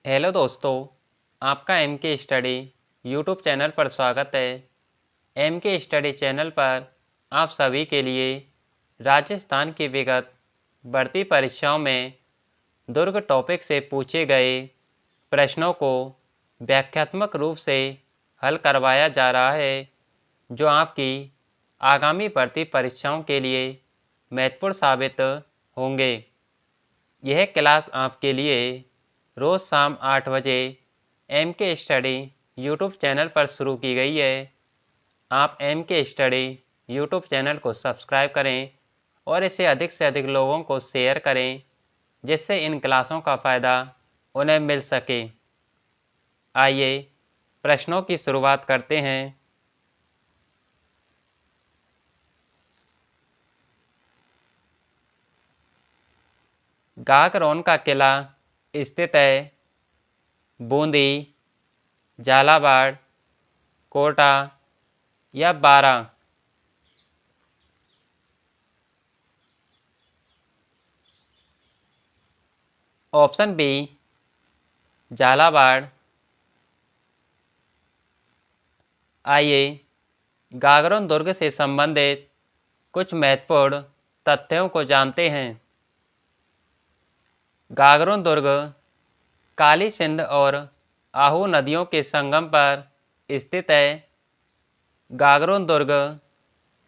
Hello दोस्तों, आपका M के स्टडी यूट्यूब चैनल पर स्वागत है। एम के स्टडी चैनल पर आप सभी के लिए राजस्थान की विगत भर्ती परीक्षाओं में दुर्ग टॉपिक से पूछे गए प्रश्नों को व्याख्यात्मक रूप से हल करवाया जा रहा है, जो आपकी आगामी भर्ती परीक्षाओं के लिए महत्वपूर्ण साबित होंगे। यह क्लास आपके लिए रोज़ शाम 8 बजे एम के स्टडी यूट्यूब चैनल पर शुरू की गई है। आप एम के स्टडी यूट्यूब चैनल को सब्सक्राइब करें और इसे अधिक से अधिक लोगों को शेयर करें, जिससे इन क्लासों का फ़ायदा उन्हें मिल सके। आइए प्रश्नों की शुरुआत करते हैं। गागरोन का किला स्थित है बूंदी, झालावाड़, कोटा या बारा। Option B Jhalawar. आइए गागरोन दुर्ग से संबंधित कुछ महत्वपूर्ण तथ्यों को जानते हैं। गागरोन दुर्ग काली सिंध और आहू नदियों के संगम पर स्थित है। गागरोन दुर्ग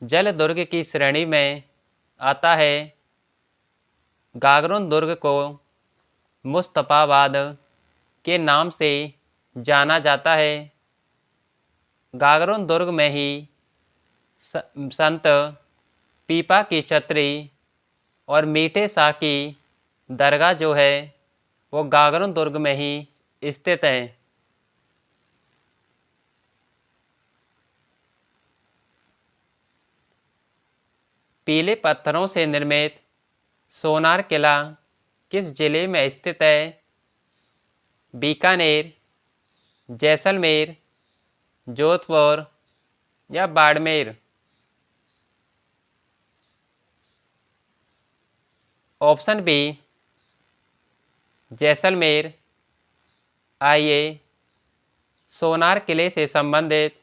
जल दुर्ग की श्रेणी में आता है। गागरोन दुर्ग को मुस्तफाबाद के नाम से जाना जाता है। गागरोन दुर्ग में ही संत पीपा की छतरी और मीठे शाह की दरगाह जो है वो गागरोन दुर्ग में ही स्थित है। पीले पत्थरों से निर्मित सोनार किला किस जिले में स्थित है? बीकानेर, जैसलमेर, जोधपुर या बाड़मेर। Option B Jaisalmer. आइए सोनार किले से संबंधित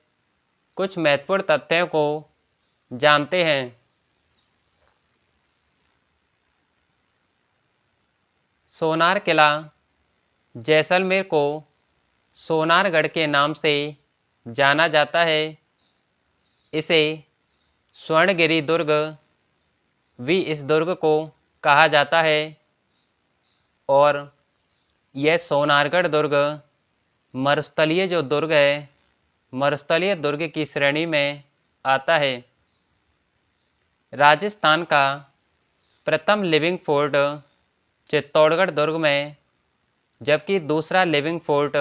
कुछ महत्वपूर्ण तथ्यों को जानते हैं। सोनार किला जैसलमेर को सोनारगढ़ के नाम से जाना जाता है। इसे स्वर्णगिरी दुर्ग भी इस दुर्ग को कहा जाता है और यह सोनारगढ़ दुर्ग मरुस्थलीय जो दुर्ग है, मरुस्थलीय दुर्ग की श्रेणी में आता है। राजस्थान का प्रथम लिविंग फोर्ट चित्तौड़गढ़ दुर्ग में, जबकि दूसरा लिविंग फोर्ट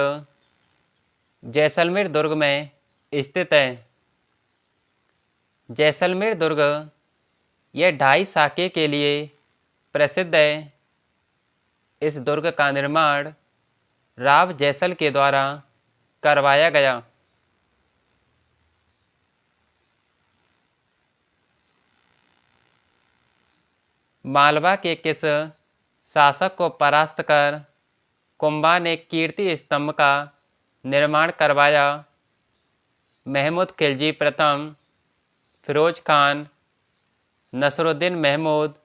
जैसलमेर दुर्ग में स्थित है। जैसलमेर दुर्ग यह ढाई साके के लिए प्रसिद्ध है। इस दुर्ग का निर्माण राव जैसल के द्वारा करवाया गया। मालवा के किस शासक को परास्त कर कुंभा ने कीर्ति स्तंभ का निर्माण करवाया? महमूद खिलजी प्रथम, फिरोज खान, नसरुद्दीन महमूद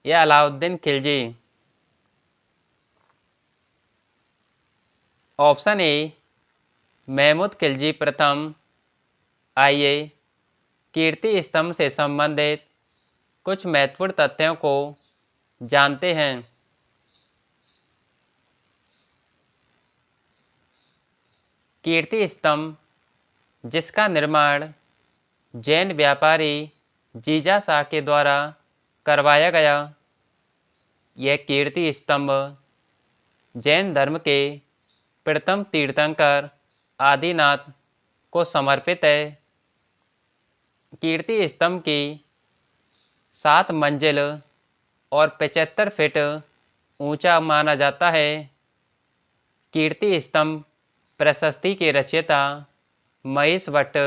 या अलाउद्दीन खिलजी। ऑप्शन ए महमूद खिलजी प्रथम। आइए कीर्ति स्तंभ से संबंधित कुछ महत्वपूर्ण तथ्यों को जानते हैं। कीर्ति स्तंभ, जिसका निर्माण जैन व्यापारी जीजा शाह के द्वारा करवाया गया, यह कीर्ति स्तंभ जैन धर्म के प्रथम तीर्थंकर आदिनाथ को समर्पित है। कीर्ति स्तंभ की 7 मंजिल और 75 फीट ऊंचा माना जाता है। कीर्ति स्तंभ प्रशस्ति के रचयिता महेश भट्ट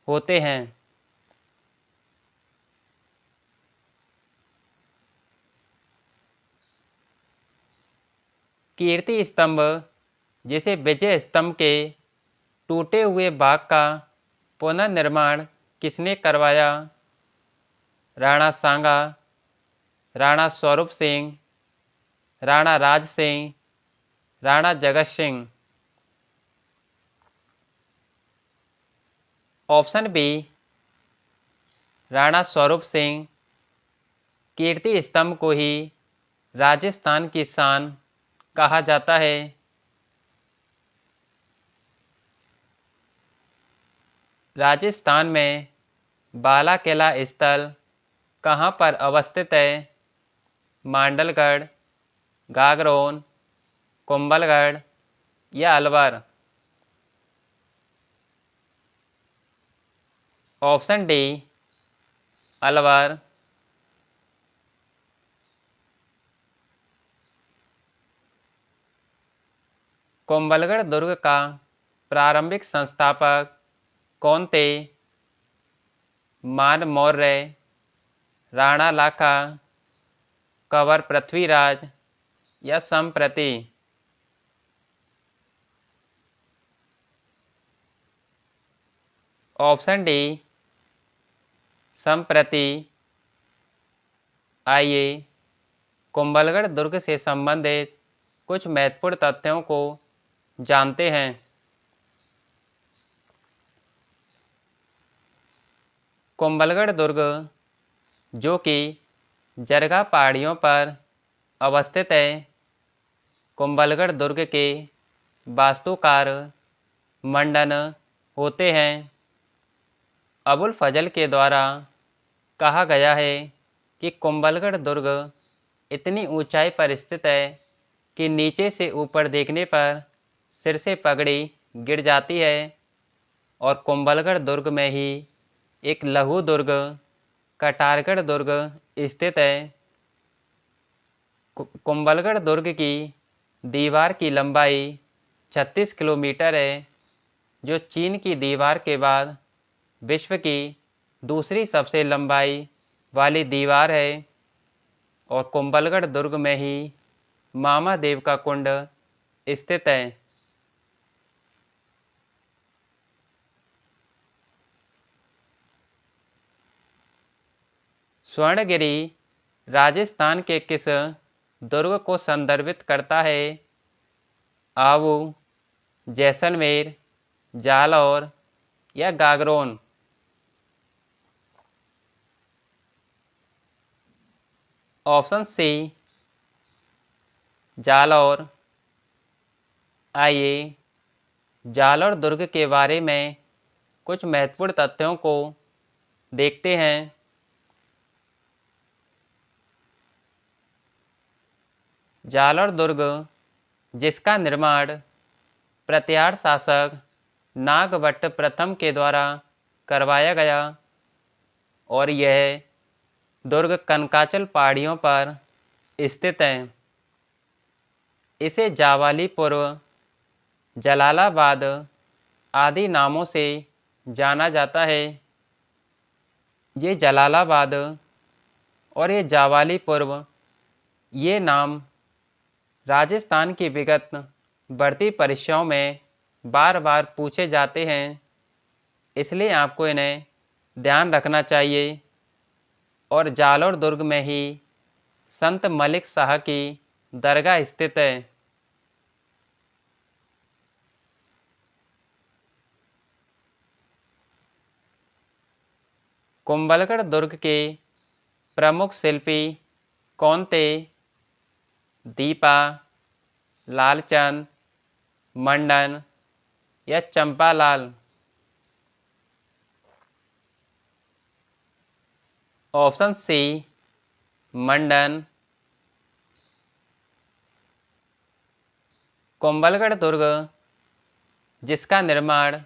होते हैं। कीर्ति स्तंभ, जिसे विजय स्तंभ के टूटे हुए भाग का पुनर्निर्माण किसने करवाया? राणा सांगा, राणा स्वरूप सिंह, राणा राज सिंह, राणा जगत सिंह। Option B, Rana Swaroop Singh. कीर्ति स्तंभ को ही राजस्थान की शान कहा जाता है। राजस्थान में बाला किला स्थल कहाँ पर अवस्थित है? मांडलगढ़, गागरोन, कुंभलगढ़ या अलवर? Option D, Alwar. कुंभलगढ़ दुर्ग का प्रारंभिक संस्थापक कौन थे? मान मौर्य, राणा लाखा, कंवर पृथ्वीराज या संप्रति? ऑप्शन डी, संप्रति। आइए कुंभलगढ़ दुर्ग से संबंधित कुछ महत्वपूर्ण तथ्यों को जानते हैं। कुंभलगढ़ दुर्ग, जो कि जरगा पहाड़ियों पर अवस्थित है, कुंभलगढ़ दुर्ग के वास्तुकार मंडन होते हैं। अबुल फजल के द्वारा कहा गया है कि कुंभलगढ़ दुर्ग इतनी ऊंचाई पर स्थित है कि नीचे से ऊपर देखने पर सिर से पगड़ी गिर जाती है। और कुंभलगढ़ दुर्ग में ही एक लघु दुर्ग कटारगढ़ दुर्ग स्थित है। कुंभलगढ़ दुर्ग की दीवार की लंबाई 36 किलोमीटर है, जो चीन की दीवार के बाद विश्व की दूसरी सबसे लंबाई वाली दीवार है। और कुंभलगढ़ दुर्ग में ही मामा देव का कुंड स्थित है। स्वर्णगिरी राजस्थान के किस दुर्ग को संदर्भित करता है? आवू, जैसलमेर, जालौर या गागरोन? Option C, Jalore. आइए जालौर दुर्ग के बारे में कुछ महत्वपूर्ण तथ्यों को देखते हैं। जालौर दुर्ग, जिसका निर्माण प्रतिहार शासक नागभट्ट प्रथम के द्वारा करवाया गया, और यह दुर्ग कनकाचल पहाड़ियों पर स्थित है। इसे जावाली पूर्व, जलालाबाद आदि नामों से जाना जाता है। ये जलालाबाद और ये जावाली पूर्व, ये नाम राजस्थान की विगत बढ़ती परीक्षाओं में बार बार पूछे जाते हैं, इसलिए आपको इन्हें ध्यान रखना चाहिए। और जालौर दुर्ग में ही संत मलिक शाह की दरगाह स्थित है। कुंभलगढ़ दुर्ग के प्रमुख शिल्पी कौन थे? दीपा, लालचंद, मंडन या चंपालाल? ऑप्शन सी, मंडन। कुंभलगढ़ दुर्ग, जिसका निर्माण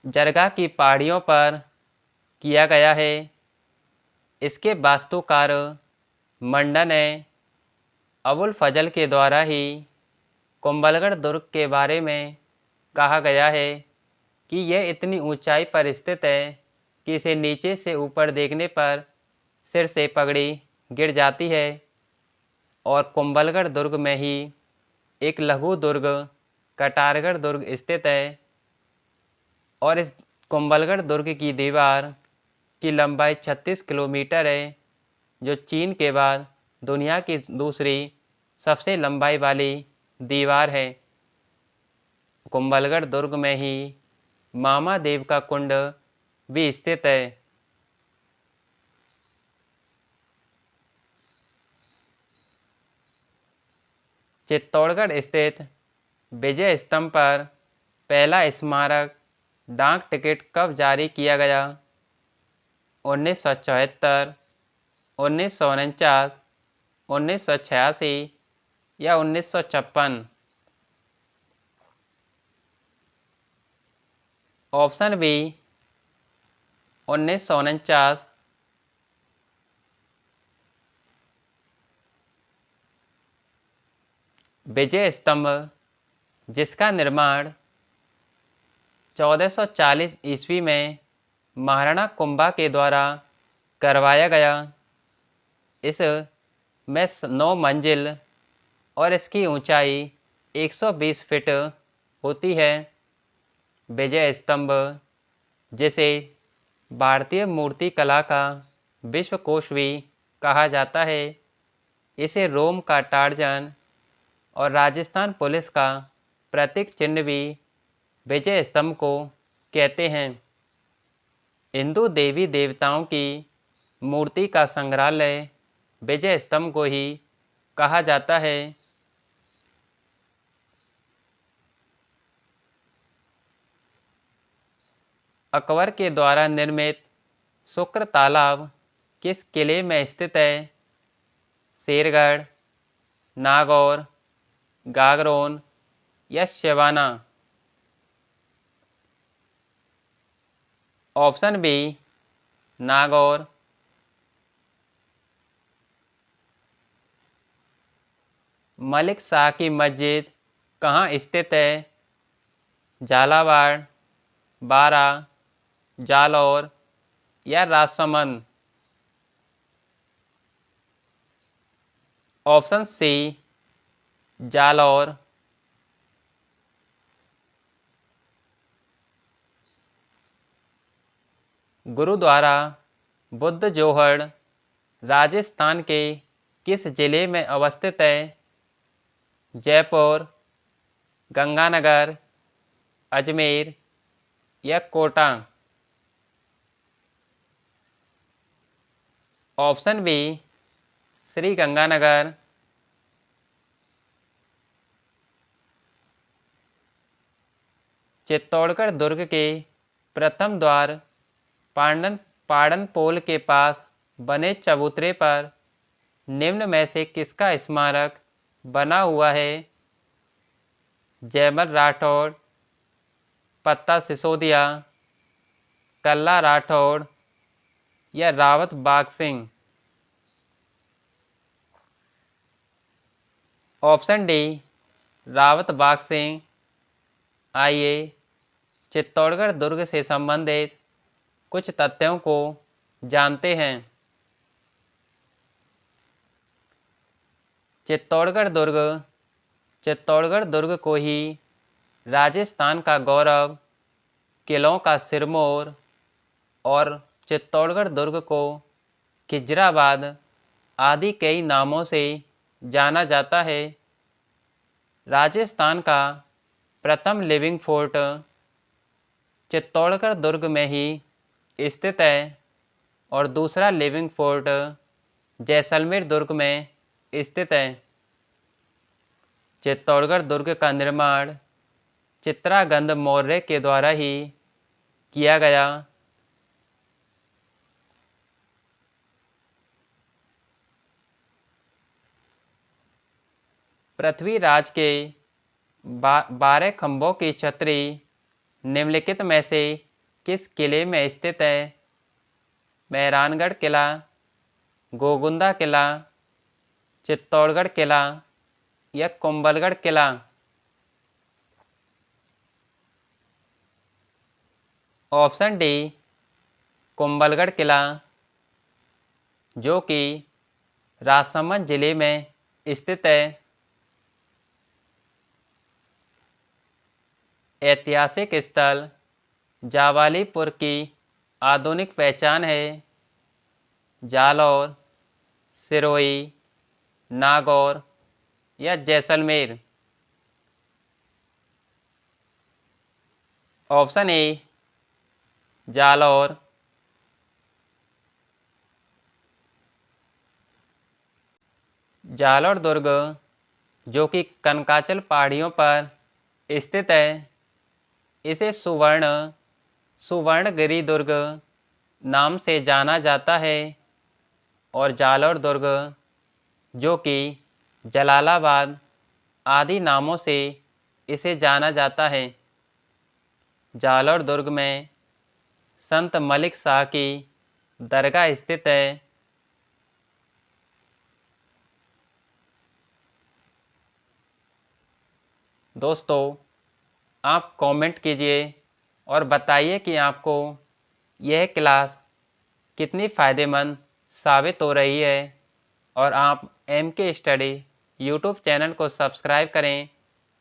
जरगा की पहाड़ियों पर किया गया है, इसके वास्तुकार मंडन है। अबुल फजल के द्वारा ही कुंभलगढ़ दुर्ग के बारे में कहा गया है कि यह इतनी ऊंचाई पर स्थित है कि इसे नीचे से ऊपर देखने पर सिर से पगड़ी गिर जाती है। और कुंभलगढ़ दुर्ग में ही एक लघु दुर्ग कटारगढ़ दुर्ग स्थित है। और इस कुंभलगढ़ दुर्ग की दीवार की लंबाई 36 किलोमीटर है, जो चीन के बाद दुनिया की दूसरी सबसे लंबाई वाली दीवार है। कुंभलगढ़ दुर्ग में ही मामा देव का कुंड भी स्थित है। चित्तौड़गढ़ स्थित विजय स्तंभ पर पहला स्मारक डाक टिकट कब जारी किया गया? 1974, 1949, 1986 या 1956? Option B 1949। विजय स्तंभ, जिसका निर्माण 1440 ईस्वी में महाराणा कुंभा के द्वारा करवाया गया, इस में 9 मंजिल और इसकी ऊंचाई 120 फीट होती है। विजय स्तंभ, जिसे भारतीय मूर्ति कला का विश्वकोश भी कहा जाता है, इसे रोम का टार्जन और राजस्थान पुलिस का प्रतीक चिन्ह भी विजय स्तंभ को कहते हैं। हिंदू देवी देवताओं की मूर्ति का संग्रहालय विजय स्तंभ को ही कहा जाता है। अकबर के द्वारा निर्मित शुक्र तालाब किस किले में स्थित है? शेरगढ़, नागौर, गागरोन या शिवाना? Option B Nagaur. मलिक शाह की मस्जिद कहाँ स्थित है? झालावाड़, बारा, जालौर या राजसमंद? Option C Jalore. गुरुद्वारा बुद्ध जोहड़ राजस्थान के किस जिले में अवस्थित है? जयपुर, गंगानगर, अजमेर या कोटा? Option B Shri Ganganagar. चित्तौड़गढ़ दुर्ग के प्रथम द्वार पाड़नपोल के पास बने चबूतरे पर निम्न में से किसका स्मारक बना हुआ है? जयमल राठौड़, पत्ता सिसोदिया, कल्ला राठौड़ या रावत बाग सिंह? ऑप्शन डी रावत बाग सिंह। आइए चित्तौड़गढ़ दुर्ग से संबंधित कुछ तथ्यों को जानते हैं। चित्तौड़गढ़ दुर्ग को ही राजस्थान का गौरव, किलों का सिरमौर और चित्तौड़गढ़ दुर्ग को खिजराबाद आदि कई नामों से जाना जाता है। राजस्थान का प्रथम लिविंग फोर्ट चित्तौड़गढ़ दुर्ग में ही स्थित है और दूसरा लिविंग फोर्ट जैसलमेर दुर्ग में स्थित है। चित्तौड़गढ़ दुर्ग का निर्माण चित्रागंद मौर्य के द्वारा ही किया गया। पृथ्वीराज के 12 खंभों की छतरी निम्नलिखित में से किस किले में स्थित है? मेहरानगढ़ किला, गोगुंदा किला, चित्तौड़गढ़ किला या कुंभलगढ़ किला? ऑप्शन डी कुंभलगढ़ किला, जो कि राजसमंद जिले में स्थित है? ऐतिहासिक स्थल जावालीपुर की आधुनिक पहचान है? जालौर, सिरोही, नागौर या जैसलमेर? ऑप्शन ए जालौर, जालौर दुर्ग जो कि कनकाचल पहाड़ियों पर स्थित है, इसे सुवर्णगिरी दुर्ग नाम से जाना जाता है। और जालौर दुर्ग जो कि जलालाबाद आदि नामों से इसे जाना जाता है। जालौर दुर्ग में संत मलिक शाह की दरगाह स्थित है। दोस्तों, आप कमेंट कीजिए और बताइए कि आपको यह क्लास कितनी फ़ायदेमंद साबित हो रही है। और आप एम के स्टडी यूट्यूब चैनल को सब्सक्राइब करें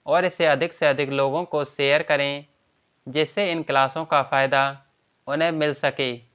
और इसे अधिक से अधिक लोगों को शेयर करें, जिससे इन क्लासों का फ़ायदा उन्हें मिल सके।